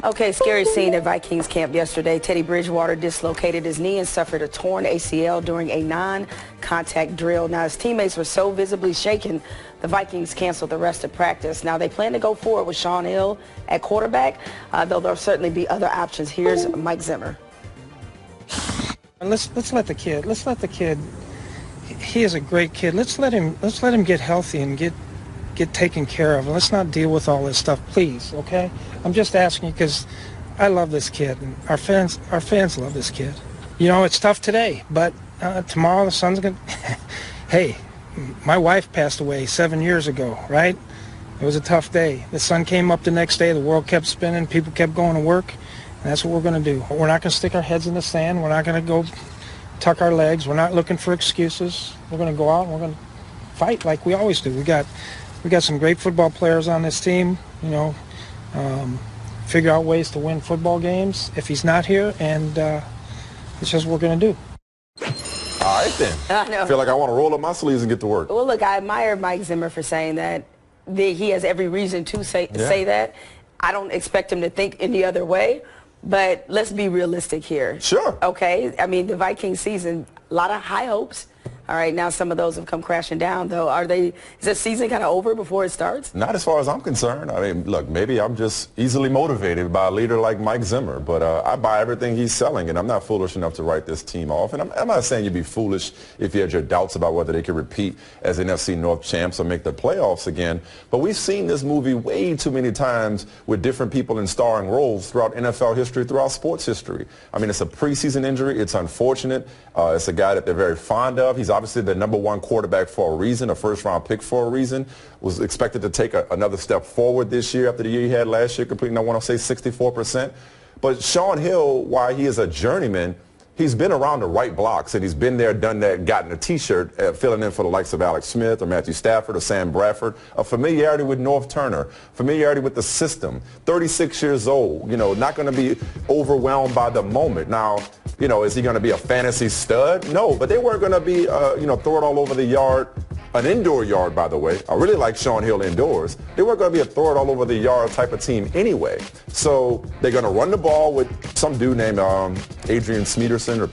Okay, scary scene at Vikings camp yesterday. Teddy Bridgewater dislocated his knee and suffered a torn ACL during a non-contact drill. Now, his teammates were so visibly shaken, the Vikings canceled the rest of practice. Now, they plan to go forward with Shaun Hill at quarterback, though there'll certainly be other options. Here's Mike Zimmer. Let's let the kid. He is a great kid. Let's let him get healthy and get taken care of. Let's not deal with all this stuff, please, okay? I'm just asking you because I love this kid, and our fans love this kid. You know, it's tough today, but tomorrow the sun's going to... Hey, my wife passed away 7 years ago, right? It was a tough day. The sun came up the next day, the world kept spinning, people kept going to work, and that's what we're going to do. We're not going to stick our heads in the sand. We're not going to go tuck our legs. We're not looking for excuses. We're going to go out and we're going to fight like we always do. We got some great football players on this team, you know, figure out ways to win football games if he's not here, and it's just what we're going to do. All right, then. I know. I feel like I want to roll up my sleeves and get to work. Well, look, I admire Mike Zimmer for saying that. He has every reason to say that. I don't expect him to think any other way, but let's be realistic here. Sure. Okay? I mean, the Viking season, a lot of high hopes. All right, now some of those have come crashing down, though. Is the season kind of over before it starts? Not as far as I'm concerned. I mean, look, maybe I'm just easily motivated by a leader like Mike Zimmer, but I buy everything he's selling, and I'm not foolish enough to write this team off. And I'm not saying you'd be foolish if you had your doubts about whether they could repeat as NFC North champs or make the playoffs again, but we've seen this movie way too many times with different people in starring roles throughout NFL history, throughout sports history. I mean, it's a preseason injury. It's unfortunate. It's a guy that they're very fond of. He's obviously the #1 quarterback for a reason, a first-round pick for a reason. Was expected to take another step forward this year after the year he had last year, completing, I want to say, 64%. But Shaun Hill, while he is a journeyman, he's been around the right blocks, and he's been there, done that, gotten a T-shirt, filling in for the likes of Alex Smith or Matthew Stafford or Sam Bradford. A familiarity with North Turner, familiarity with the system. 36 years old, you know, not going to be overwhelmed by the moment. Now, you know, is he going to be a fantasy stud? No, but they weren't going to be, you know, throw it all over the yard. An indoor yard, by the way. I really like Shaun Hill indoors. They weren't going to be a throw it all over the yard type of team anyway. So they're going to run the ball with some dude named Adrian Peterson or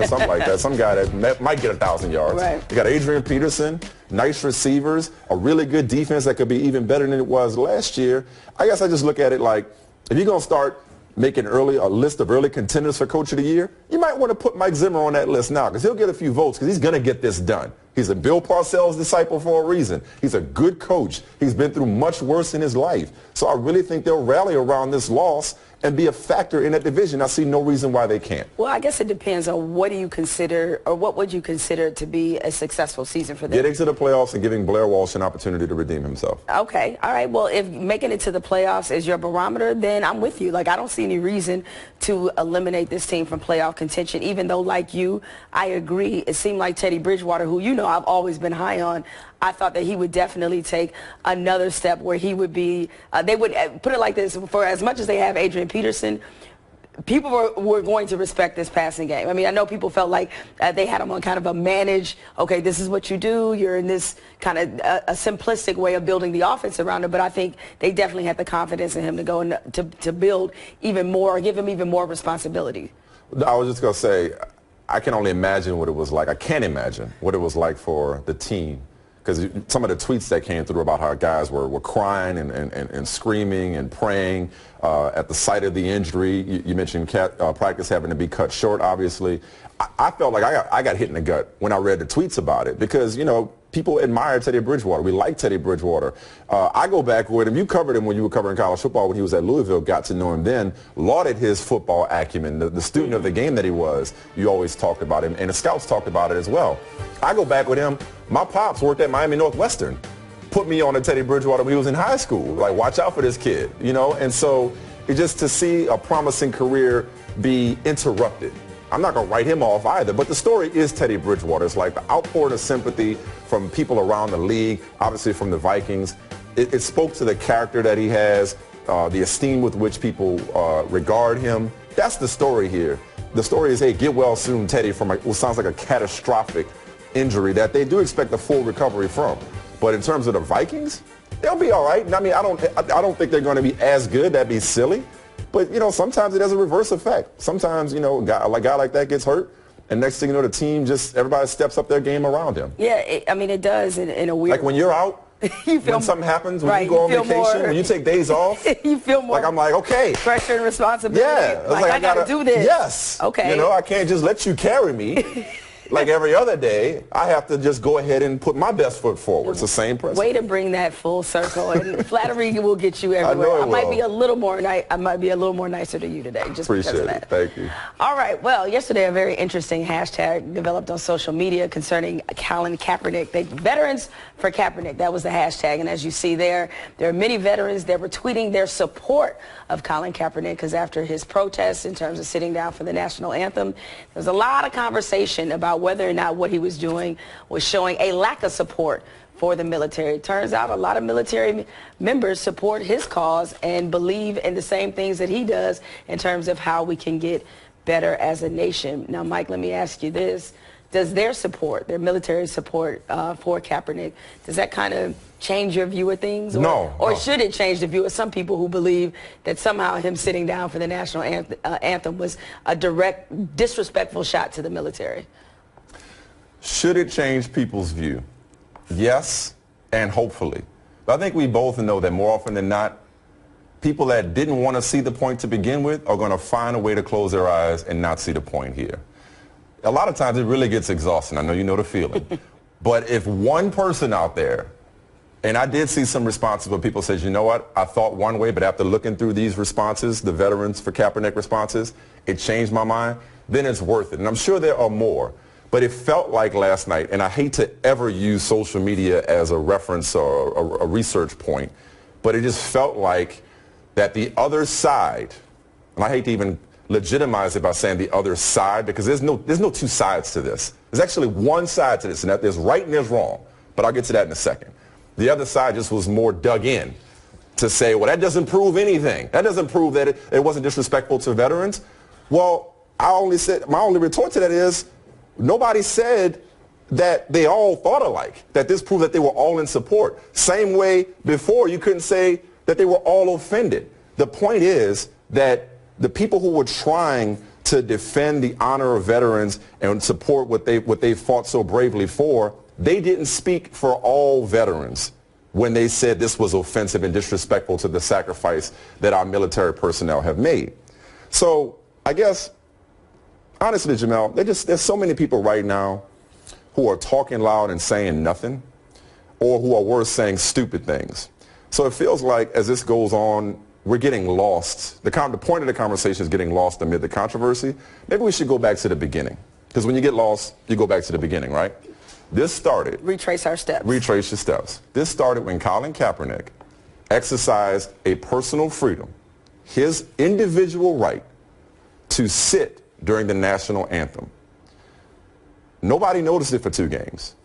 something like that. Some guy that might get 1,000 yards. Right. They got Adrian Peterson, nice receivers, a really good defense that could be even better than it was last year. I guess I just look at it like, if you're going to start making a list of early contenders for Coach of the Year, you might want to put Mike Zimmer on that list now, because he'll get a few votes, because he's going to get this done. He's a Bill Parcells disciple for a reason. He's a good coach. He's been through much worse in his life. So I really think they'll rally around this loss and be a factor in that division. I see no reason why they can't. Well, I guess it depends on what do you consider, or what would you consider to be a successful season for them? Getting to the playoffs and giving Blair Walsh an opportunity to redeem himself. Okay. All right. Well, if making it to the playoffs is your barometer, then I'm with you. Like, I don't see any reason to eliminate this team from playoff contention, even though, like you, I agree. It seemed like Teddy Bridgewater, who, you know, I've always been high on, I thought that he would definitely take another step where he would be, they would put it like this, for as much as they have Adrian Peterson, people were going to respect this passing game. I mean, I know people felt like they had him on kind of a managed, okay, this is what you do, you're in this kind of a simplistic way of building the offense around it, but I think they definitely had the confidence in him to go and to build even more, or give him even more responsibility. I was just going to say, I can only imagine what it was like. I can't imagine what it was like for the team, because some of the tweets that came through about how guys were crying and screaming and praying at the sight of the injury. You mentioned practice having to be cut short, obviously. I felt like I got hit in the gut when I read the tweets about it, because, you know, people admire Teddy Bridgewater. We like Teddy Bridgewater. I go back with him. You covered him when you were covering college football when he was at Louisville, got to know him then, lauded his football acumen, the student of the game that he was. You always talked about him, and the scouts talked about it as well. I go back with him. My pops worked at Miami Northwestern, put me on to Teddy Bridgewater when he was in high school. Like, watch out for this kid, you know? And so it just to see a promising career be interrupted. I'm not going to write him off either, but the story is Teddy Bridgewater. It's like the outpouring of sympathy from people around the league, obviously from the Vikings. It spoke to the character that he has, the esteem with which people regard him. That's the story here. The story is, hey, get well soon, Teddy, from what sounds like a catastrophic injury that they do expect a full recovery from. But in terms of the Vikings, they'll be all right. I mean, I don't think they're going to be as good. That'd be silly. But, you know, sometimes it has a reverse effect. Sometimes, you know, a guy like that gets hurt, and next thing you know, the team just, everybody steps up their game around him. Yeah, I mean, it does in a weird Like when you're out, you feel when something happens, when right, you go on feel vacation, more, when you take days off, you feel more. like I'm like, okay. Pressure and responsibility. Yeah. Like I got to do this. Yes. Okay. You know, I can't just let you carry me. Like every other day, I have to just go ahead and put my best foot forward. It's the same principle. Way to bring that full circle, and flattery will get you everywhere. I might be a little more nicer to you today, just Appreciate because of that. It. Thank you. All right. Well, yesterday a very interesting hashtag developed on social media concerning Colin Kaepernick. Veterans for Kaepernick. That was the hashtag, and as you see there are many veterans that were tweeting their support of Colin Kaepernick because after his protests in terms of sitting down for the national anthem, there was a lot of conversation about whether or not what he was doing was showing a lack of support for the military. It turns out a lot of military members support his cause and believe in the same things that he does in terms of how we can get better as a nation. Now, Mike, let me ask you this. Does their support, their military support for Kaepernick, does that kind of change your view of things? Or should it change the view of some people who believe that somehow him sitting down for the national anthem was a direct, disrespectful shot to the military? Should it change people's view? Yes, and hopefully. But I think we both know that more often than not, people that didn't want to see the point to begin with are going to find a way to close their eyes and not see the point here. A lot of times it really gets exhausting. I know you know the feeling. But if one person out there, and I did see some responses where people said, you know what, I thought one way, but after looking through these responses, the Veterans for Kaepernick responses, it changed my mind, then it's worth it. And I'm sure there are more. But it felt like last night, and I hate to ever use social media as a reference or a research point, but it just felt like that the other side, and I hate to even legitimize it by saying the other side, because there's no two sides to this. There's actually one side to this, and that there's right and there's wrong. But I'll get to that in a second. The other side just was more dug in to say, well, that doesn't prove anything. That doesn't prove that it wasn't disrespectful to veterans. Well, my only retort to that is, nobody said that they all thought alike, that this proved that they were all in support. Same way before you couldn't say that they were all offended. The point is that the people who were trying to defend the honor of veterans and support what they fought so bravely for, they didn't speak for all veterans when they said this was offensive and disrespectful to the sacrifice that our military personnel have made. So I guess, honestly, Jamel, there's so many people right now who are talking loud and saying nothing, or who are worse, saying stupid things. So it feels like as this goes on, we're getting lost. The point of the conversation is getting lost amid the controversy. Maybe we should go back to the beginning. Because when you get lost, you go back to the beginning, right? This started... Retrace our steps. Retrace your steps. This started when Colin Kaepernick exercised a personal freedom, his individual right to sit during the national anthem. Nobody noticed it for 2 games.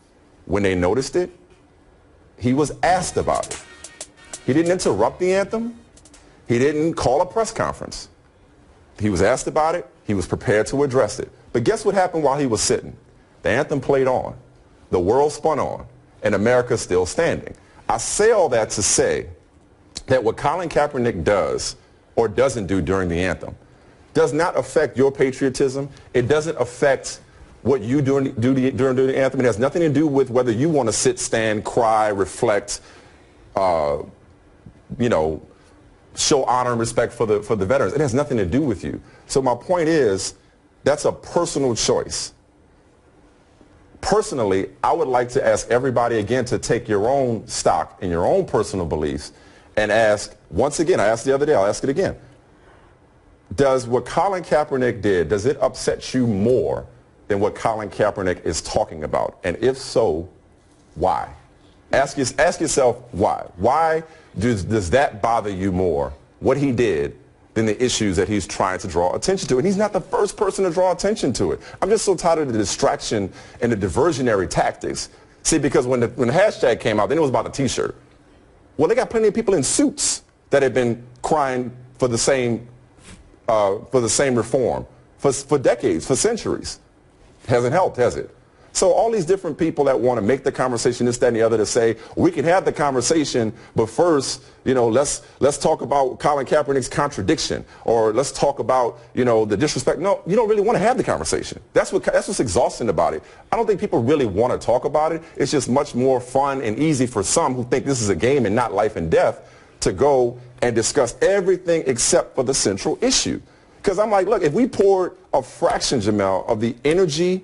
When they noticed it, he was asked about it. He didn't interrupt the anthem. He didn't call a press conference. He was asked about it. He was prepared to address it. But guess what happened while he was sitting? The anthem played on. The world spun on. And America's still standing. I say all that to say that what Colin Kaepernick does or doesn't do during the anthem does not affect your patriotism. It doesn't affect what you do during the anthem. It has nothing to do with whether you want to sit, stand, cry, reflect, show honor and respect for the veterans. It has nothing to do with you. So my point is, that's a personal choice. Personally, I would like to ask everybody again to take your own stock in your own personal beliefs and ask, once again, I asked the other day, I'll ask it again. Does what Colin Kaepernick did, does it upset you more than what Colin Kaepernick is talking about? And if so, why? Ask yourself why. Why does that bother you more, what he did, than the issues that he's trying to draw attention to? And he's not the first person to draw attention to it. I'm just so tired of the distraction and the diversionary tactics. See, because when the hashtag came out, then it was about a T-shirt. Well, they got plenty of people in suits that have been crying for the same reform for decades, for centuries. Hasn't helped, has it? So all these different people that want to make the conversation, this, that, and the other, to say, we can have the conversation, but first, you know, let's talk about Colin Kaepernick's contradiction, or let's talk about, you know, the disrespect. No, you don't really want to have the conversation. That's what's exhausting about it. I don't think people really want to talk about it. It's just much more fun and easy for some who think this is a game and not life and death to go and discuss everything except for the central issue. Because I'm like, look, if we poured a fraction, Jamel, of the energy,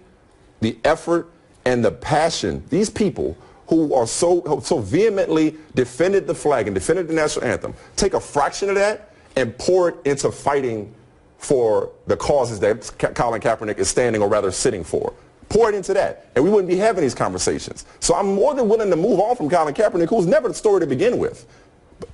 the effort, and the passion, these people who are so vehemently defended the flag and defended the national anthem, take a fraction of that and pour it into fighting for the causes that Colin Kaepernick is standing, or rather sitting for. Pour it into that, and we wouldn't be having these conversations. So I'm more than willing to move on from Colin Kaepernick, who was never the story to begin with.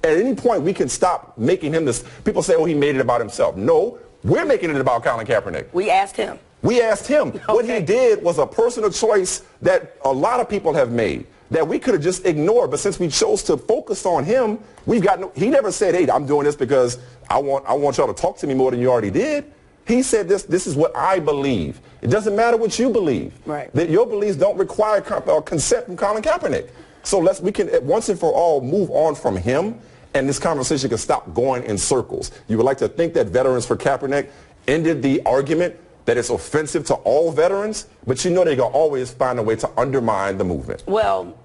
At any point, we can stop making him this. People say, oh, he made it about himself. No, we're making it about Colin Kaepernick. We asked him. We asked him. Okay. What he did was a personal choice that a lot of people have made that we could have just ignored. But since we chose to focus on him, we've got no, he never said, hey, I'm doing this because I want y'all to talk to me more than you already did. He said this is what I believe. It doesn't matter what you believe. Right. That your beliefs don't require consent from Colin Kaepernick. So we can once and for all move on from him, and this conversation can stop going in circles. You would like to think that Veterans for Kaepernick ended the argument that it's offensive to all veterans, but you know they're going to always find a way to undermine the movement. Well,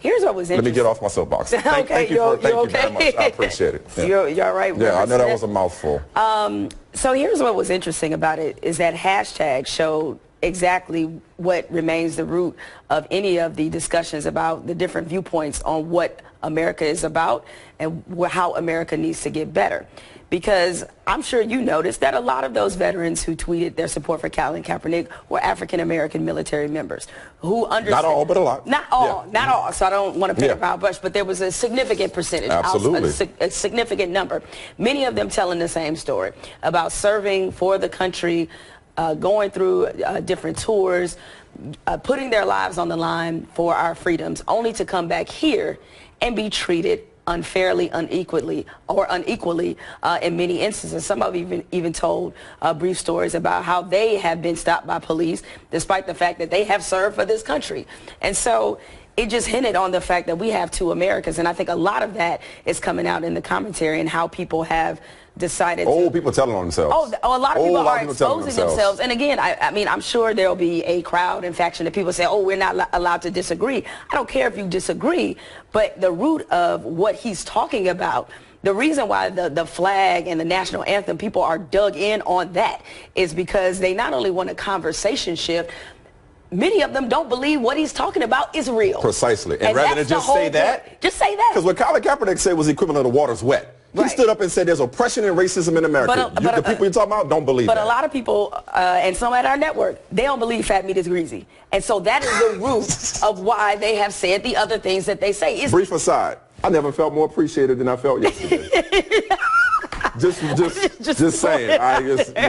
here's what was interesting. Let me get off my soapbox. Thank you very much. I appreciate it. Yeah. You're all right. Yeah, I know that was a mouthful. So here's what was interesting about it is that hashtag showed exactly what remains the root of any of the discussions about the different viewpoints on what America is about and how America needs to get better. Because I'm sure you noticed that a lot of those veterans who tweeted their support for Colin Kaepernick were African-American military members who understand. Not all, but a lot. Not all, yeah. Not all. So I don't want to paint a broad brush, but there was a significant percentage. Absolutely. A significant number. Many of them telling the same story about serving for the country, going through different tours, putting their lives on the line for our freedoms, only to come back here and be treated unfairly, unequally in many instances. Some of them even told brief stories about how they have been stopped by police despite the fact that they have served for this country. And so it just hinted on the fact that we have two Americas, and I think a lot of that is coming out in the commentary and how people have decided people telling on themselves. A lot of people are exposing themselves. And again, I mean, I'm sure there'll be a crowd and faction that people say, oh, we're not allowed to disagree. I don't care if you disagree, but the root of what he's talking about, the reason why the flag and the national anthem, people are dug in on that is because they not only want a conversation shift, many of them don't believe what he's talking about is real. Precisely. And rather than just say that. Just say that. Because what Colin Kaepernick said was the equivalent of water's wet. He stood up and said there's oppression and racism in America. But the people you're talking about don't believe that. But a lot of people, and some at our network, they don't believe fat meat is greasy. And so that is the root of why they have said the other things that they say. Brief aside, I never felt more appreciated than I felt yesterday. just saying. I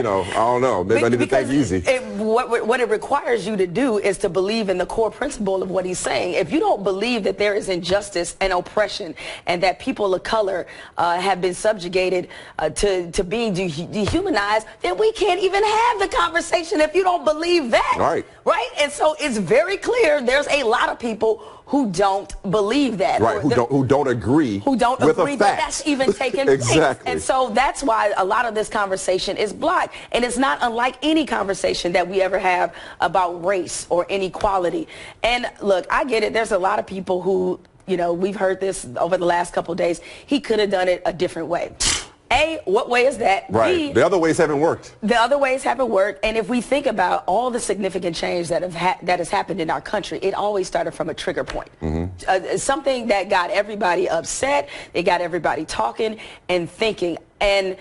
don't know. Maybe I need to thank Easy. What it requires you to do is to believe in the core principle of what he's saying. If you don't believe that there is injustice and oppression and that people of color have been subjugated to being dehumanized, then we can't even have the conversation if you don't believe that. Right. Right? And so it's very clear there's a lot of people who don't believe that. Right, who don't agree with a fact. That that's even taken Exactly. place. And so that's why a lot of this conversation is blocked. And it's not unlike any conversation that we ever have about race or inequality. And look, I get it. There's a lot of people who, we've heard this over the last couple of days. He could have done it a different way. A, what way is that? Right. B, the other ways haven't worked. The other ways haven't worked. And if we think about all the significant change that has happened in our country, it always started from a trigger point. Mm-hmm. Something that got everybody upset, it got everybody talking and thinking. And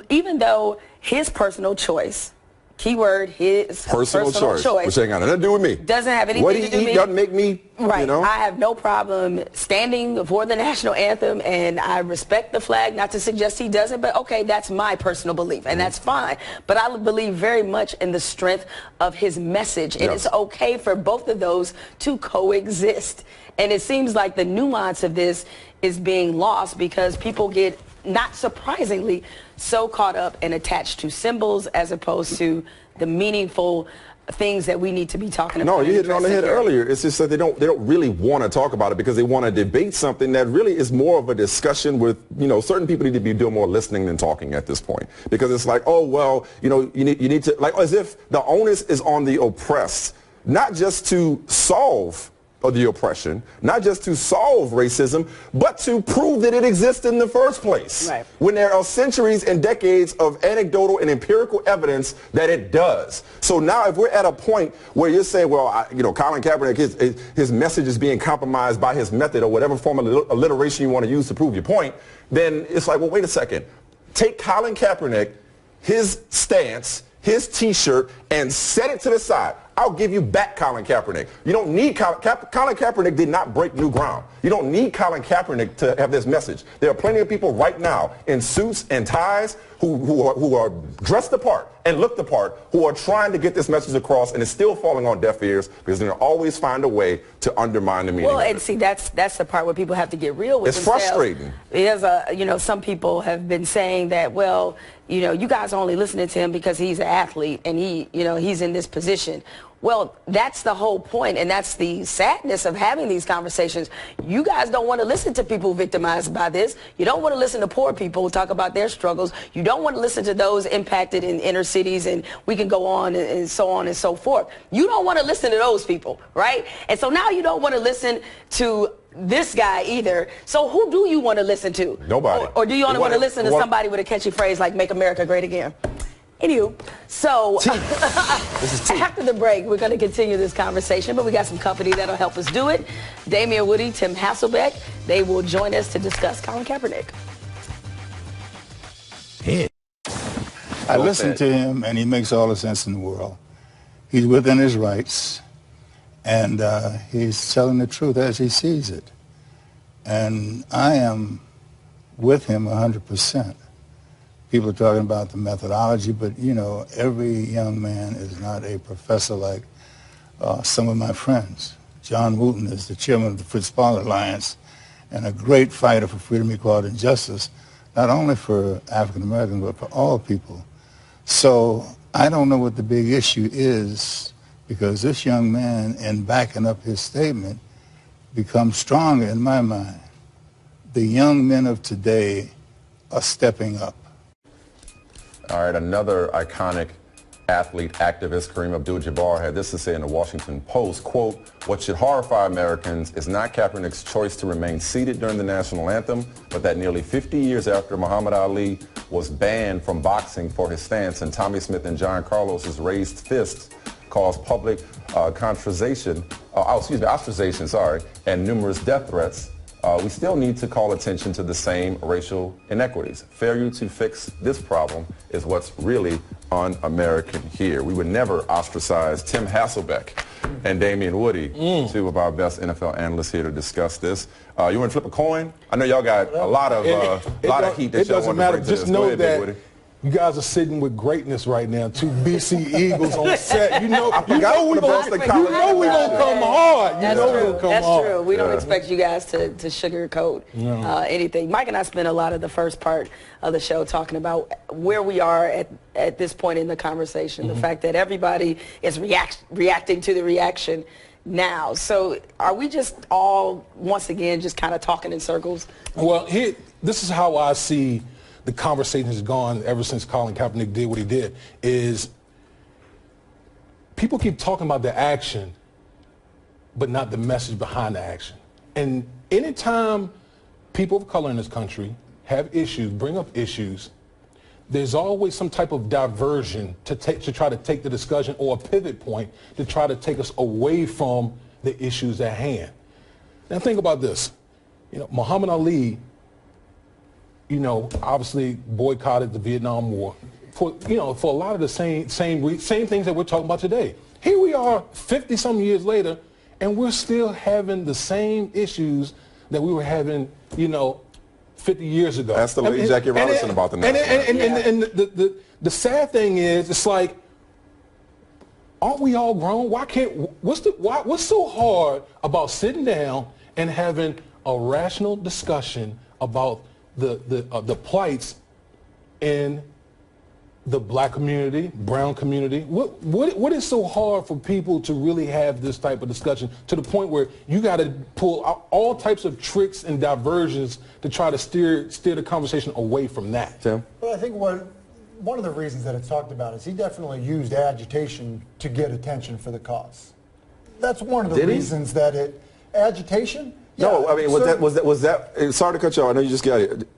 even though his personal choice, keyword, his personal choice, which ain't got nothing to do with me. Doesn't have anything to do with me. What he eat doesn't make me, right. I have no problem standing for the national anthem, and I respect the flag, not to suggest he doesn't, but okay, that's my personal belief, and that's fine. But I believe very much in the strength of his message, and it's okay for both of those to coexist. And it seems like the nuance of this is being lost because people get, not surprisingly, so caught up and attached to symbols as opposed to the meaningful things that we need to be talking about. No, you hit it on the head earlier. It's just that they don't really want to talk about it because they want to debate something that really is more of a discussion with, certain people need to be doing more listening than talking at this point. Because it's like, oh, well, you need to, like, as if the onus is on the oppressed, not just to solve the oppression, not just to solve racism, but to prove that it exists in the first place. Right. When there are centuries and decades of anecdotal and empirical evidence that it does. So now if we're at a point where you're saying, well, Colin Kaepernick, his message is being compromised by his method or whatever form of alliteration you want to use to prove your point, then it's like, well, wait a second. Take Colin Kaepernick, his stance, his T-shirt, and set it to the side. I'll give you back Colin Kaepernick. You don't need Colin Kaepernick did not break new ground. You don't need Colin Kaepernick to have this message. There are plenty of people right now in suits and ties who are dressed the part and look the part, who are trying to get this message across, and it's still falling on deaf ears because they're going to always find a way to undermine the meaning. Well, and see, that's the part where people have to get real with themselves. It's frustrating. There's some people have been saying that, well, you guys are only listening to him because he's an athlete and he's in this position. Well, that's the whole point, and that's the sadness of having these conversations. You guys don't want to listen to people victimized by this. You don't want to listen to poor people talk about their struggles. You don't want to listen to those impacted in inner cities, and we can go on and so forth. You don't want to listen to those people, right? And so now you don't want to listen to this guy either. So who do you want to listen to? Nobody. Or do you only want to listen to somebody with a catchy phrase like "Make America Great Again"? Anywho, so after the break, we're going to continue this conversation, but we got some company that'll help us do it. Damian Woody, Tim Hasselbeck, they will join us to discuss Colin Kaepernick. I listen to him, and he makes all the sense in the world. He's within his rights, and he's telling the truth as he sees it. And I am with him 100%. People are talking about the methodology, but, every young man is not a professor like some of my friends. John Wooten is the chairman of the Fritz Pollard Alliance and a great fighter for freedom, equality, and justice, not only for African Americans, but for all people. So I don't know what the big issue is, because this young man, in backing up his statement, becomes stronger in my mind. The young men of today are stepping up. All right, another iconic athlete, activist, Kareem Abdul-Jabbar, had this to say in the Washington Post, quote, "What should horrify Americans is not Kaepernick's choice to remain seated during the national anthem, but that nearly 50 years after Muhammad Ali was banned from boxing for his stance and Tommy Smith and John Carlos's raised fists caused public ostracization, and numerous death threats, we still need to call attention to the same racial inequities. Failure to fix this problem is what's really un-American here. We would never ostracize Tim Hasselbeck and Damian Woody, two of our best NFL analysts here to discuss this. You want to flip a coin? I know y'all got a lot of heat that y'all want to bring to this. Just know that you guys are sitting with greatness right now. Two BC Eagles on set. You know we're gonna come hard. That's true. We don't expect you guys to sugarcoat anything. Mike and I spent a lot of the first part of the show talking about where we are at this point in the conversation. The fact that everybody is reacting to the reaction now. So are we just all, once again, just kind of talking in circles? Well, this is how I see the conversation has gone ever since Colin Kaepernick did what he did, is people keep talking about the action, but not the message behind the action. And anytime people of color in this country have issues, bring up issues, there's always some type of diversion to try to take the discussion, or a pivot point to try to take us away from the issues at hand. Now think about this. Muhammad Ali, obviously boycotted the Vietnam War for a lot of the same things that we're talking about today. Here we are 50-some years later, and we're still having the same issues that we were having, 50 years ago. That's the late Jackie Robinson about the and the sad thing is, it's like, aren't we all grown? What's so hard about sitting down and having a rational discussion about the plights in the black community, brown community? What is so hard for people to really have this type of discussion to the point where you got to pull out all types of tricks and diversions to try to steer the conversation away from that? Tim? Well, I think one of the reasons that it's talked about is he definitely used agitation to get attention for the cause. That's one of the reasons that agitation? No, Yeah, I mean, was that, sorry to cut you off, I know you just got it.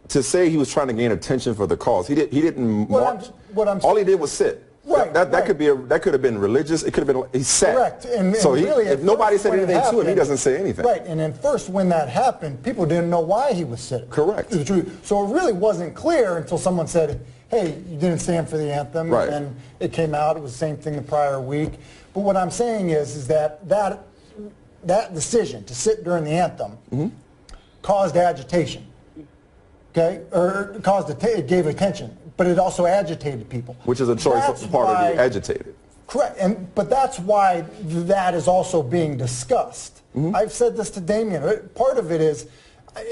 To say he was trying to gain attention for the cause, he didn't march. All he did was sit. Right, that could have been religious. It could have been, he sat. Correct. And so really, if nobody said anything to him, he doesn't say anything. Right. And then first, when that happened, people didn't know why he was sitting. Correct. So it really wasn't clear until someone said, hey, you didn't stand for the anthem. Right. And it came out. It was the same thing the prior week. But what I'm saying is that decision to sit during the anthem caused agitation. Okay, or it gave attention, but it also agitated people. Which is a choice part of being agitated. Correct, but that's why that is also being discussed. I've said this to Damien. Part of it is,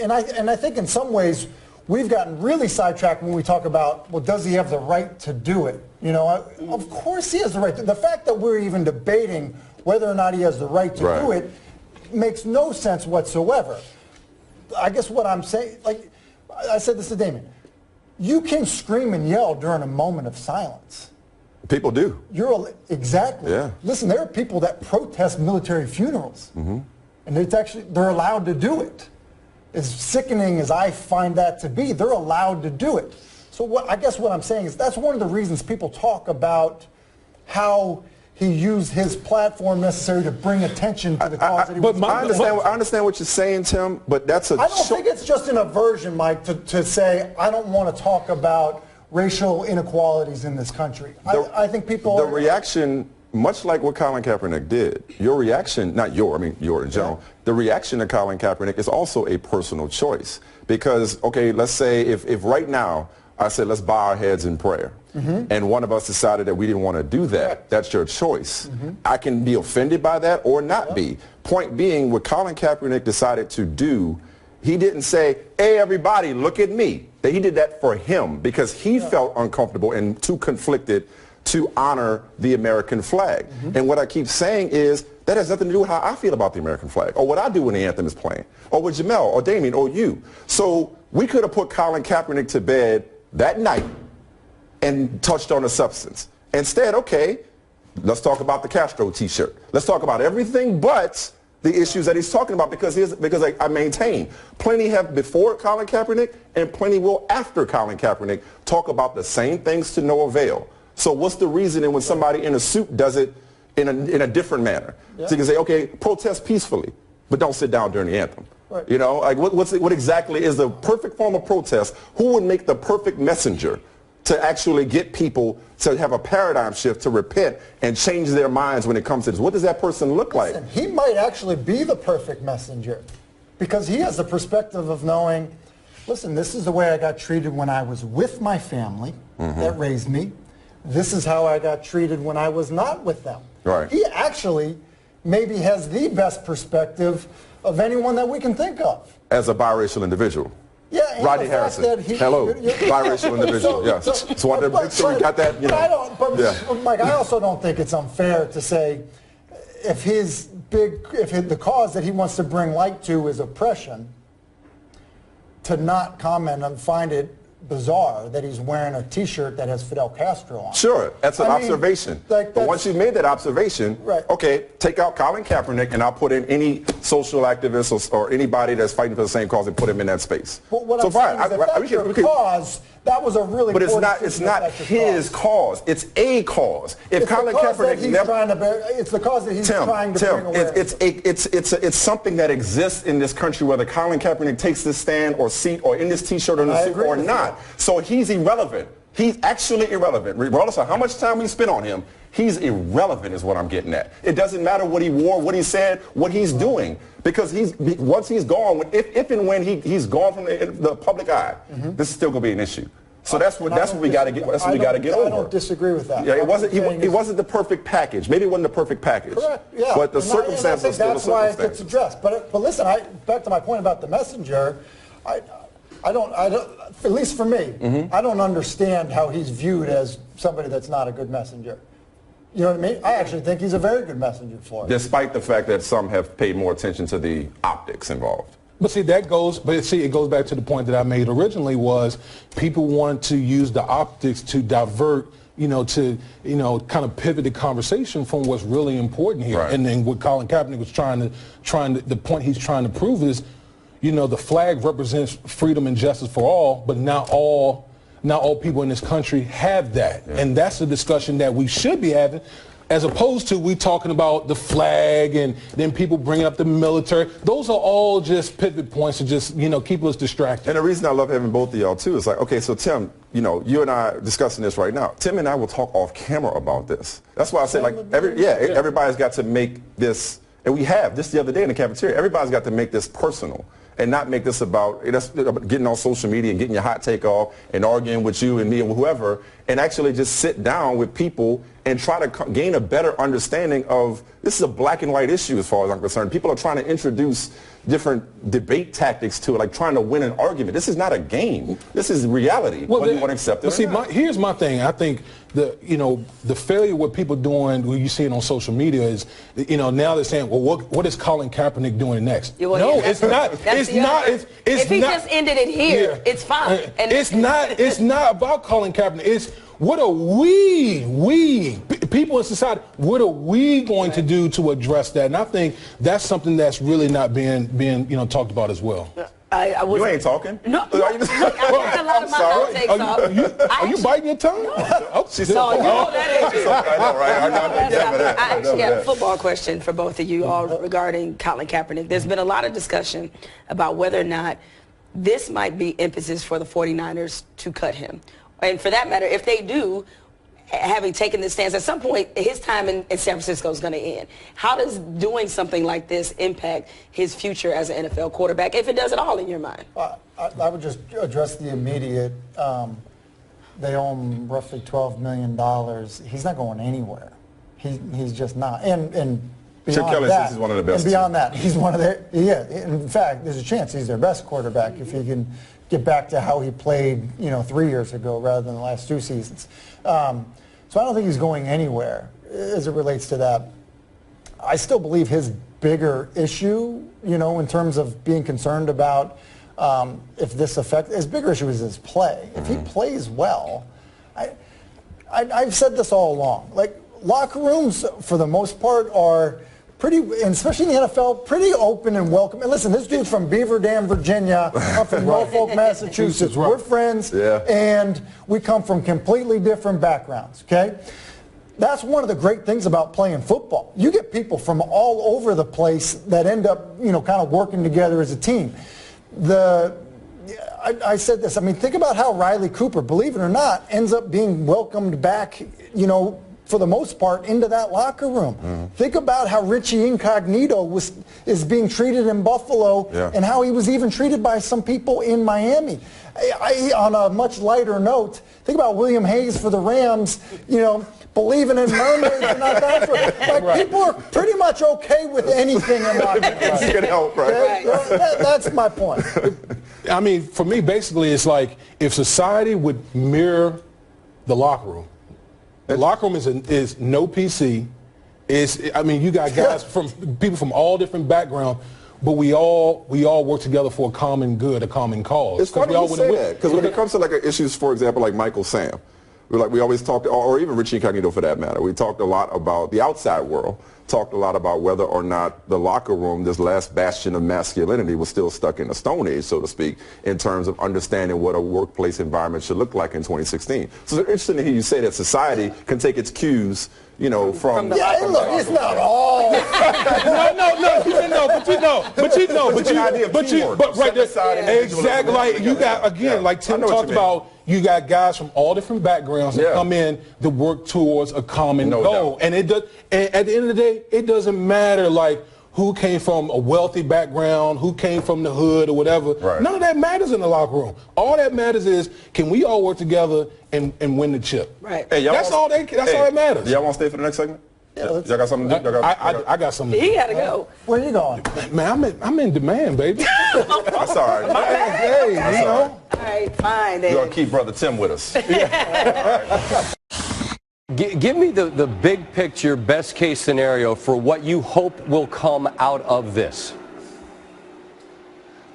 and I think in some ways we've gotten really sidetracked when we talk about, well, does he have the right to do it? You know, of course he has the right. The fact that we're even debating whether or not he has the right to do it makes no sense whatsoever. I guess what I'm saying, like I said this to Damien, you can scream and yell during a moment of silence. People do. Exactly. Yeah. Listen, there are people that protest military funerals, and they're allowed to do it. As sickening as I find that to be, they're allowed to do it. So I guess what I'm saying is that's one of the reasons people talk about how he used his platform necessary to bring attention to the cause that he was. I understand what you're saying, Tim, but that's a... I don't think it's just an aversion, Mike, to say, I don't want to talk about racial inequalities in this country. I think people... The reaction, much like what Colin Kaepernick did, your reaction, not your, I mean your in general, the reaction to Colin Kaepernick is also a personal choice. Because, okay, let's say if right now I said, let's bow our heads in prayer, and one of us decided that we didn't want to do that, that's your choice. I can be offended by that or not be. Point being, what Colin Kaepernick decided to do, he didn't say, hey, everybody, look at me. He did that for him because he felt uncomfortable and too conflicted to honor the American flag. And what I keep saying is, that has nothing to do with how I feel about the American flag, or what I do when the anthem is playing, or with Jamel, or Damien, or you. So we could have put Colin Kaepernick to bed that night and touched on the substance. Instead, okay, let's talk about the Castro t-shirt. Let's talk about everything but the issues that he's talking about, because I maintain plenty have before Colin Kaepernick and plenty will after Colin Kaepernick talk about the same things to no avail. So what's the reasoning when somebody in a suit does it in a different manner? So you can say, okay, protest peacefully, but don't sit down during the anthem. Right. You know, like what exactly is the perfect form of protest? Who would make the perfect messenger to actually get people to have a paradigm shift, to repent and change their minds when it comes to this? What does that person look like? He might actually be the perfect messenger because he has the perspective of knowing, listen, this is the way I got treated when I was with my family that raised me. This is how I got treated when I was not with them. Right. He actually maybe has the best perspective of anyone that we can think of. As a biracial individual. Yeah, Rodney Harrison. Hello, biracial individual. Yes. So I want to make sure we got that. You know. Mike, I also don't think it's unfair to say if the cause that he wants to bring light to is oppression, to not comment and find it bizarre that he's wearing a T-shirt that has Fidel Castro on. Sure, that's an observation. But once you've made that observation, okay, take out Colin Kaepernick and I'll put in any social activist or anybody that's fighting for the same cause and put him in that space. But what I'm saying is if that's your cause, that was a really important. But it's not his cause. It's a cause. If Colin Kaepernick it's the cause that he's trying to bring awareness. It's something that exists in this country, whether Colin Kaepernick takes this stand or seat or in this T-shirt or in the suit or not. So he's irrelevant. He's actually irrelevant. Regardless of how much time we spend on him, he's irrelevant is what I'm getting at. It doesn't matter what he wore, what he said, what he's doing. Because once he's gone, if and when he's gone from the public eye, this is still going to be an issue. So that's what we got to get. That's what we got to get over. I don't disagree with that. Yeah, it wasn't. It wasn't the perfect package. Maybe it wasn't the perfect package. Correct. Yeah. But the circumstances are still the circumstances. That's why it gets addressed. But listen, back to my point about the messenger. at least for me, I don't understand how he's viewed as somebody that's not a good messenger. You know what I mean? I actually think he's a very good messenger for it. Despite the fact that some have paid more attention to the optics involved. But see, it goes back to the point that I made originally was people want to use the optics to divert, to kind of pivot the conversation from what's really important here. Right. And then what Colin Kaepernick was the point he's trying to prove is, the flag represents freedom and justice for all, but not all people in this country have that. Yeah. And that's the discussion that we should be having, as opposed to we talking about the flag and then people bringing up the military. Those are all just pivot points to just, keep us distracted. And the reason I love having both of y'all, too, is like, okay, so Tim, you and I are discussing this right now. Tim and I will talk off camera about this. That's why I say, like, everybody's got to make this, and we have, this the other day in the cafeteria, everybody's got to make this personal. And not make this about getting on social media and getting your hot take off and arguing with you and me and whoever, and actually just sit down with people and try to gain a better understanding of this is a black and white issue as far as I'm concerned. People are trying to introduce different debate tactics to it, like trying to win an argument. This is not a game. This is reality, whether you want to accept it or not. Here's my thing. I think the failure what people doing when you see it on social media is, now they're saying, well, what is Colin Kaepernick doing next? Well, no, it's not. It's not. If he just ended it here, it's fine. And it's not about Colin Kaepernick. It's what are we people in society, what are we going to do to address that? And I think that's something that's really not being talked about as well. You ain't talking. No, I got a lot of my takes off. Are you biting your tongue? I actually have a football question for both of you all regarding Colin Kaepernick. There's been a lot of discussion about whether or not this might be impetus for the 49ers to cut him. And for that matter, if they do, having taken this stance, at some point, his time in San Francisco is going to end. How does doing something like this impact his future as an NFL quarterback, if it does at all in your mind? I would just address the immediate. They owe him roughly $12 million. He's not going anywhere. He's just not. And beyond Kelly that, says he's one of the best. And beyond that, he's one of their. Yeah. In fact, there's a chance he's their best quarterback if he can get back to how he played, 3 years ago rather than the last 2 seasons. So I don't think he's going anywhere as it relates to that. I still believe his bigger issue, in terms of being concerned about if this affects, his bigger issue is his play. If he plays well, I've said this all along. Like, locker rooms, for the most part, are pretty, and especially in the NFL, pretty open and welcome. And listen, this dude's from Beaver Dam, Virginia. I'm from Norfolk, Massachusetts. We're friends, and we come from completely different backgrounds, okay? That's one of the great things about playing football. You get people from all over the place that end up, kind of working together as a team. I said this, think about how Riley Cooper, believe it or not, ends up being welcomed back, for the most part, into that locker room. Think about how Richie Incognito is being treated in Buffalo and how he was even treated by some people in Miami. On a much lighter note, think about William Hayes for the Rams, believing in mermaids and not that sort of. Like, people are pretty much okay with anything in locker rooms. You can help, right? That's my point. For me, basically, it's like if society would mirror the locker room. The locker room is no PC. You got guys people from all different backgrounds, but we all work together for a common good, a common cause. It's funny you say that, because when it comes to issues, for example, like Michael Sam, we always talked, or even Richie Incognito for that matter, we talked a lot about the outside world, talked a lot about whether or not the locker room, this last bastion of masculinity, was still stuck in a stone age, so to speak, in terms of understanding what a workplace environment should look like in 2016. So it's interesting to hear you say that society can take its cues, from the locker room. Look, it's not all. But right there, exactly. Like you got, again, like Tim talked about, you got guys from all different backgrounds that come in to work towards a common goal. And at the end of the day, it doesn't matter who came from a wealthy background, who came from the hood or whatever. Right. None of that matters in the locker room. All that matters is, can we all work together and win the chip? Right. That's all that matters. Y'all want to stay for the next segment? Y'all got something to do? I got something. He got to go. Where you going? Man, I'm in demand, baby. That's all right. Hey, you know. All right, fine then. You're going to keep Brother Tim with us. Give me the big picture, best case scenario for what you hope will come out of this.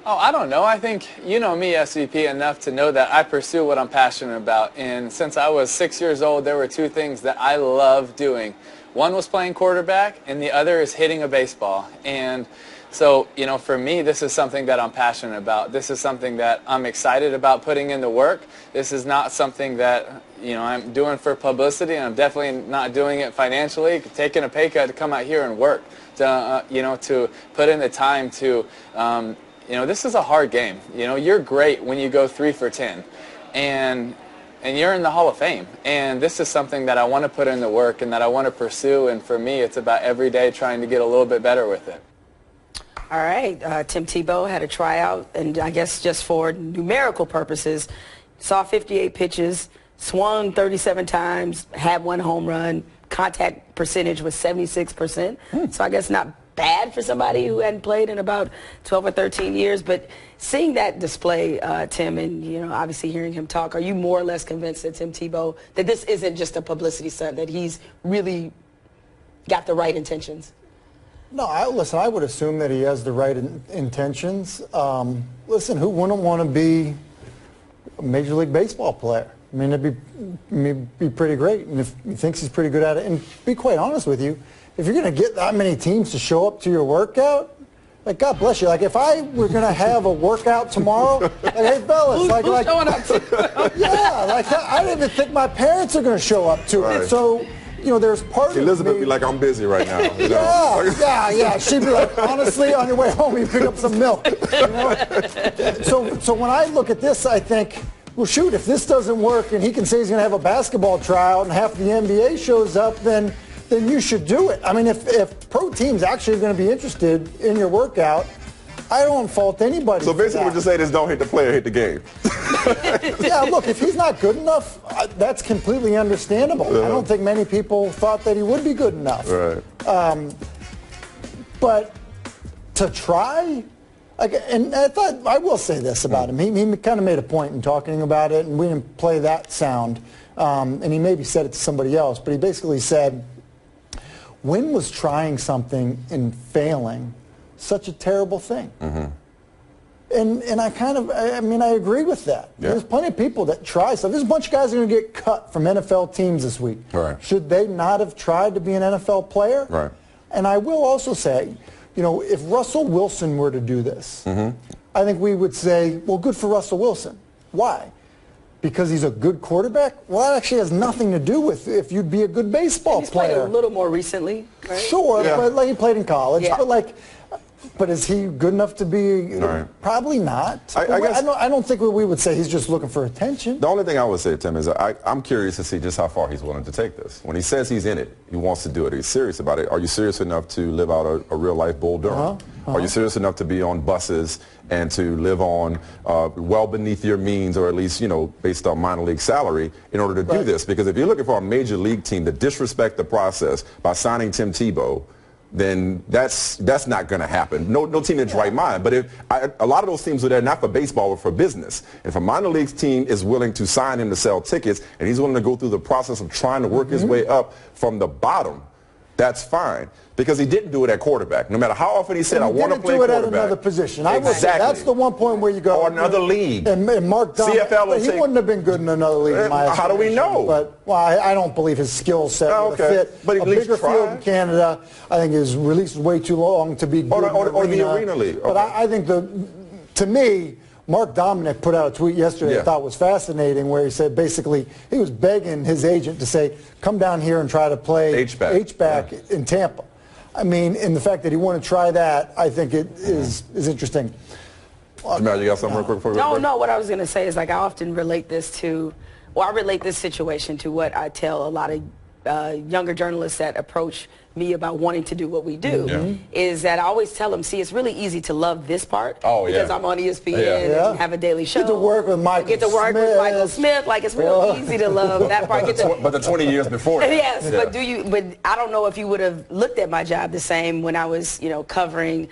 Oh, I don't know. I think you know me, SVP, enough to know that I pursue what I'm passionate about. And since I was 6 years old, there were two things that I love doing. One was playing quarterback, and the other is hitting a baseball. And so, you know, for me, this is something that I'm passionate about. This is something that I'm excited about putting in the work. This is not something that, you know, I'm doing for publicity, and I'm definitely not doing it financially, taking a pay cut to come out here and work, to, you know, to put in the time to, you know, this is a hard game. You know, you're great when you go 3 for 10, and you're in the Hall of Fame. And this is something that I want to put in the work and that I want to pursue. And for me, it's about every day trying to get a little bit better with it. All right, Tim Tebow had a tryout, and I guess just for numerical purposes, saw 58 pitches, swung 37 times, had 1 home run, contact percentage was 76%. So I guess not bad for somebody who hadn't played in about 12 or 13 years. But seeing that display, Tim, and, you know, obviously hearing him talk, are you more or less convinced that Tim Tebow, that this isn't just a publicity stunt, that he's really got the right intentions? No, listen, I would assume that he has the right intentions. Listen, who wouldn't want to be a Major League Baseball player? I mean, it'd be pretty great. And if he thinks he's pretty good at it, and be quite honest with you, if you're going to get that many teams to show up to your workout, like, God bless you. Like, if I were going to have a workout tomorrow, like, hey, fellas, who's showing up to? Yeah, like, I didn't even think my parents are going to show up to it. So, you know, there's part Elizabeth of me, be like, I'm busy right now. You know? Yeah. She'd be like, honestly, on your way home, you pick up some milk. You know? So when I look at this, I think, well, shoot, if this doesn't work and he can say he's going to have a basketball tryout and half the NBA shows up, then you should do it. I mean, if pro teams actually are going to be interested in your workout, I don't fault anybody. So basically what you're saying is don't hit the player, hit the game. Yeah, look, if he's not good enough, that's completely understandable. I don't think many people thought that he would be good enough. Right. But to try, and I will say this about him. He kind of made a point in talking about it, and we didn't play that sound. And he maybe said it to somebody else, but he basically said, when was trying something and failing such a terrible thing? And I mean, I agree with that. Yeah. There's plenty of people that try stuff. There's a bunch of guys that are going to get cut from NFL teams this week. Right. Should they not have tried to be an NFL player? Right. And I will also say, you know, if Russell Wilson were to do this, I think we would say, well, good for Russell Wilson. Why? Because he's a good quarterback? Well, that actually has nothing to do with if you'd be a good baseball He's player. played a little more recently, right? Sure, Yeah. but like he played in college. Yeah. But is he good enough to be? Right. Probably not. I guess, I don't think we would say he's just looking for attention. the only thing I would say, Tim, is I'm curious to see just how far he's willing to take this. When he says he's in it, he wants to do it, he's serious about it. Are you serious enough to live out a real-life Bull Durham? Are you serious enough to be on buses and to live on well beneath your means, or at least, you know, based on minor league salary, in order to do this? Because if you're looking for a major league team to disrespect the process by signing Tim Tebow, then that's not going to happen. No team in its right mind. But a lot of those teams are there not for baseball, but for business. If a minor league team is willing to sign him to sell tickets, and he's willing to go through the process of trying to work his way up from the bottom, that's fine. Because he didn't do it at quarterback. No matter how often he said, I want to play quarterback. He didn't do it at another position. I would say Exactly. that's the one point where you go. Or another league. And Mark Dunn, CFL will he take- wouldn't have been good in another league, in my How do we estimation. know? But, well, I don't believe his skill set would have fit. But a at least bigger field try. in Canada, I think his release is way too long to be good Or in the arena league. But Okay. I think to me, Mark Dominic put out a tweet yesterday I thought was fascinating, where he said basically he was begging his agent to say, come down here and try to play H-back in Tampa. I mean, and the fact that he wanted to try that, I think it is interesting. Jamal, you got something real quick before we break? No, what I was going to say is, like, I often relate this to, I relate this situation to what I tell a lot of younger journalists that approach me about wanting to do what we do is that I always tell them, see, it's really easy to love this part because I'm on ESPN and have a daily show. Get to work with Michael Smith. Like, it's real easy to love that part. But the 20 years before that. Yes, but I don't know if you would have looked at my job the same when I was, covering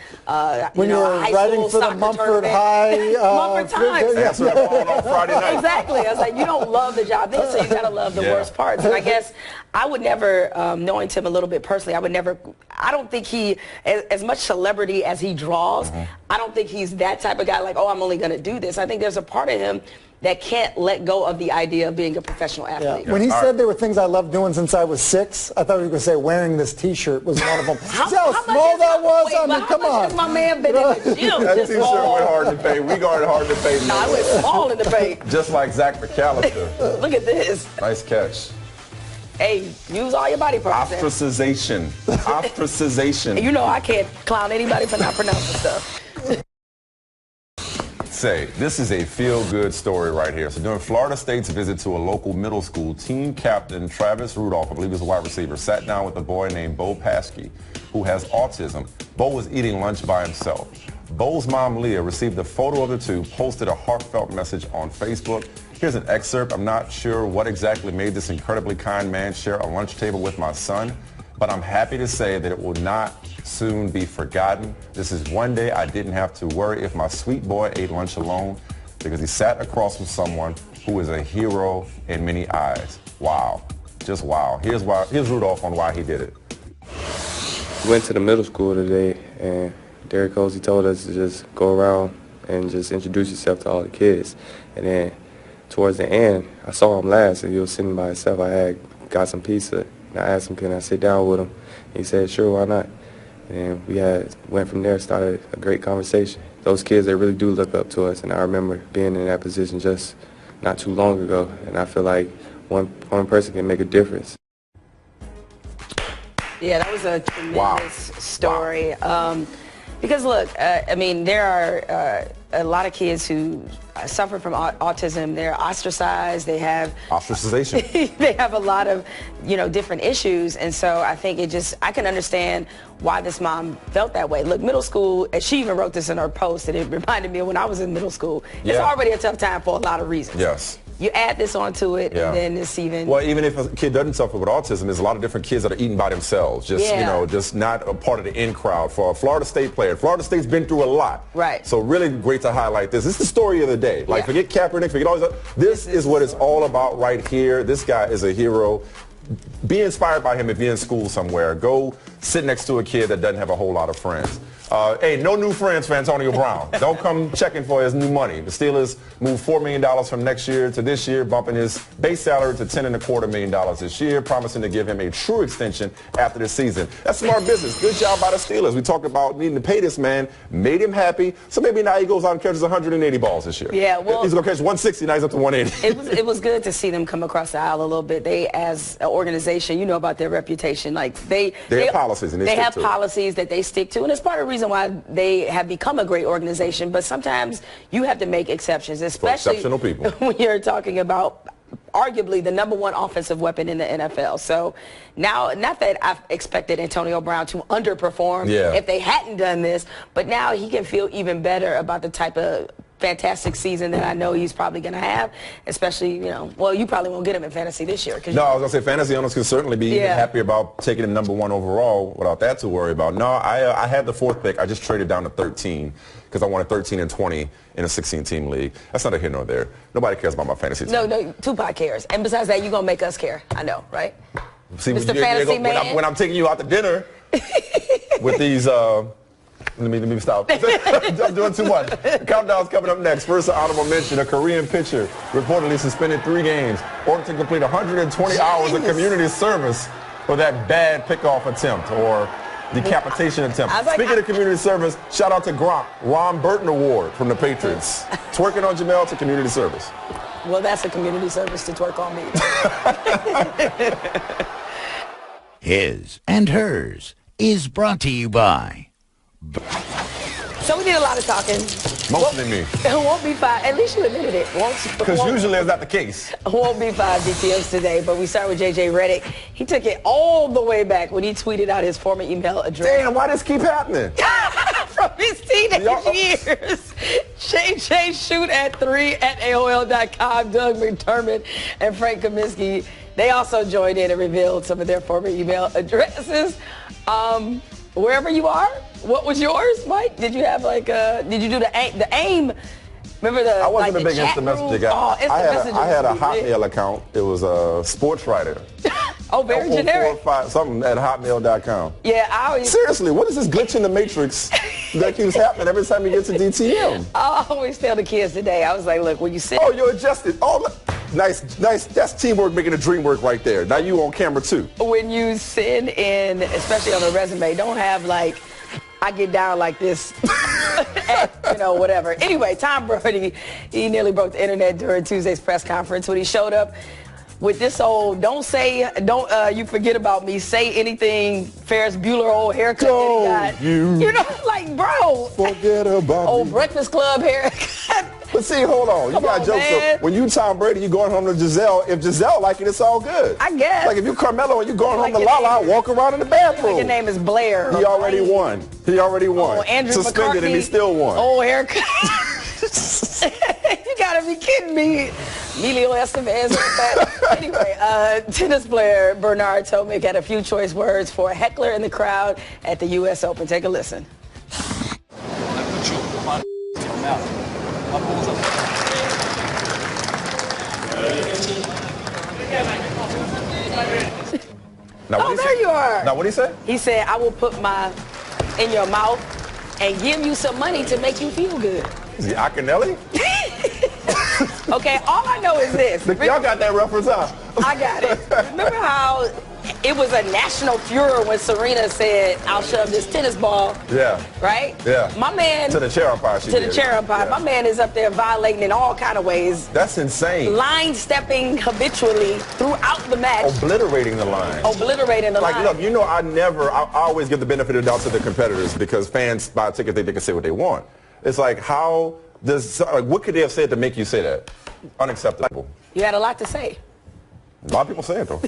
when you were writing for the Mumford High Mumford Times. On Friday night. Exactly. I was like, you don't love the job then, so you got to love the worst parts. And I guess I would never, knowing Tim a little bit personally, I don't think he, as much celebrity as he draws, I don't think he's that type of guy like, oh, I'm only going to do this. I think there's a part of him that can't let go of the idea of being a professional athlete. When he said there were things I loved doing since I was 6, I thought he was going to say wearing this T-shirt was one of them. See how small that was? I mean, come on. My man been in the gym. That T-shirt went hard to pay. We got hard to pay. No, I went small in the paint. Just like Zach McAllister. Look at this. Nice catch. Hey, use all your body parts. Ostracization. Ostracization. You know I can't clown anybody for not pronouncing stuff. This is a feel-good story right here. So during Florida State's visit to a local middle school, team captain Travis Rudolph, I believe he was a wide receiver, sat down with a boy named Bo Paskey, who has autism. Bo was eating lunch by himself. Bo's mom, Leah, received a photo of the two, posted a heartfelt message on Facebook. Here's an excerpt. I'm not sure what exactly made this incredibly kind man share a lunch table with my son, but I'm happy to say that it will not soon be forgotten. This is one day I didn't have to worry if my sweet boy ate lunch alone because he sat across from someone who is a hero in many eyes. Wow. Just wow. Here's Rudolph on why he did it. We went to the middle school today, and Derek Hosey told us to just go around and just introduce yourself to all the kids. And then towards the end, I saw him last, and he was sitting by himself. I had got some pizza, and I asked him, can I sit down with him? He said, sure, why not? And we went from there, started a great conversation. Those kids, they really do look up to us, and I remember being in that position just not too long ago, and I feel like one person can make a difference. Yeah, that was a tremendous story. Wow. Because look, I mean, there are a lot of kids who suffer from autism. They're ostracized. They have ostracization. They have a lot of, different issues. And so I think I can understand why this mom felt that way. Look, middle school, and she even wrote this in her post, and it reminded me of when I was in middle school. It's already a tough time for a lot of reasons. Yes. You add this onto it, and then it's even... Well, even if a kid doesn't suffer with autism, there's a lot of different kids that are eating by themselves, just not a part of the in crowd. For a Florida State player, Florida State's been through a lot. Right. So really great to highlight this. This is the story of the day. Like, forget Kaepernick, forget all this. This is what it's all about right here. This guy is a hero. Be inspired by him if you're in school somewhere. Go sit next to a kid that doesn't have a whole lot of friends. Hey, no new friends for Antonio Brown. Don't come checking for his new money. The Steelers moved $4 million from next year to this year, bumping his base salary to $10.25 million this year, promising to give him a true extension after the season. That's smart business. Good job by the Steelers. We talked about needing to pay this man, made him happy, so maybe now he goes out and catches 180 balls this year. Yeah, well, he's going to catch 160, now he's up to 180. It was good to see them come across the aisle a little bit. They, as an organization, you know about their reputation. Like they have policies, and they have policies that they stick to, and it's part of the reason why they have become a great organization. But sometimes you have to make exceptions, especially for exceptional people. When you're talking about arguably the #1 offensive weapon in the NFL. So now, not that I've expected Antonio Brown to underperform if they hadn't done this, but now he can feel even better about the type of fantastic season that I know he's probably going to have, especially, well, you probably won't get him in fantasy this year. No, I was going to say fantasy owners can certainly be even happy about taking him #1 overall without that to worry about. No, I had the 4th pick. I just traded down to 13 because I wanted 13 and 20 in a 16-team league. That's not a here nor there. Nobody cares about my fantasy team. No, Tupac cares. And besides that, you're going to make us care. I know, right? See, Mr. Fantasy Man. When I'm taking you out to dinner with these... Let me stop. I'm doing too much. The countdown's coming up next. First, an honorable mention, a Korean pitcher reportedly suspended 3 games, ordered to complete 120 hours of community service for that bad pickoff attempt or decapitation attempt. Speaking of community service, shout out to Gronk, Ron Burton Award from the Patriots. Twerking on Jamel to community service. Well, that's a community service to twerk on me. His and Hers is brought to you by So we did a lot of talking. Mostly me. It won't be 5. At least you admitted it. Because usually it's not the case. Won't be 5 DTMs today, but we start with J.J. Redick. He took it all the way back when he tweeted out his former email address. Damn, why does this keep happening? From his teenage years. J.J. shoot at 3 at AOL.com. Doug McDermott and Frank Kaminsky, they also joined in and revealed some of their former email addresses. Wherever you are, what was yours, Mike? Did you have like did you do the AIM? Remember the? I wasn't like a big instant messenger guy. Oh, I had a Hotmail account. It was a sports writer. Oh, very generic. 445 something at hotmail.com. Yeah, I always. Seriously, what is this glitch in the matrix that keeps happening every time you get to DTM? I always tell the kids today. I was like, look, when you sit. Oh, you're adjusted. Oh, nice. That's teamwork making a dream work right there. Now you on camera too. When you send in, especially on a resume, don't have like, I get down like this, and, whatever. Anyway, Tom Brady, he nearly broke the internet during Tuesday's press conference when he showed up with this old, don't you forget about me, say anything, Ferris Bueller old haircut that he got. Like, bro. Forget about old me. Breakfast Club haircut. But see, hold on. You got jokes. So when you Tom Brady, you going home to Giselle. If Giselle like it, it's all good. I guess. Like if you Carmelo and you going home to Lala, walk around in the bathroom. Your name is Blair. He already won. He already won. Oh, Andrew Suspended McCartney, and he still won. Old haircut. You gotta be kidding me. Emilio Estevez. Anyway, tennis player Bernard Tomic had a few choice words for a heckler in the crowd at the U.S. Open. Take a listen. Now, there you are. Now, what did he say? He said, I will put my in your mouth and give you some money to make you feel good. Is he Akinelli? Okay, all I know is this. Y'all got that reference, huh? I got it. Remember how it was a national furor when Serena said, I'll shove this tennis ball. Yeah. Right? Yeah. My man. To the chair umpire. To the chair umpire. Yeah. My man is up there violating in all kind of ways. That's insane. Line stepping habitually throughout the match. Obliterating the line. Obliterating the line. Like, look, I always give the benefit of the doubt to the competitors because fans buy a ticket, they can say what they want. It's like, what could they have said to make you say that? Unacceptable. You had a lot to say. A lot of people say it, though.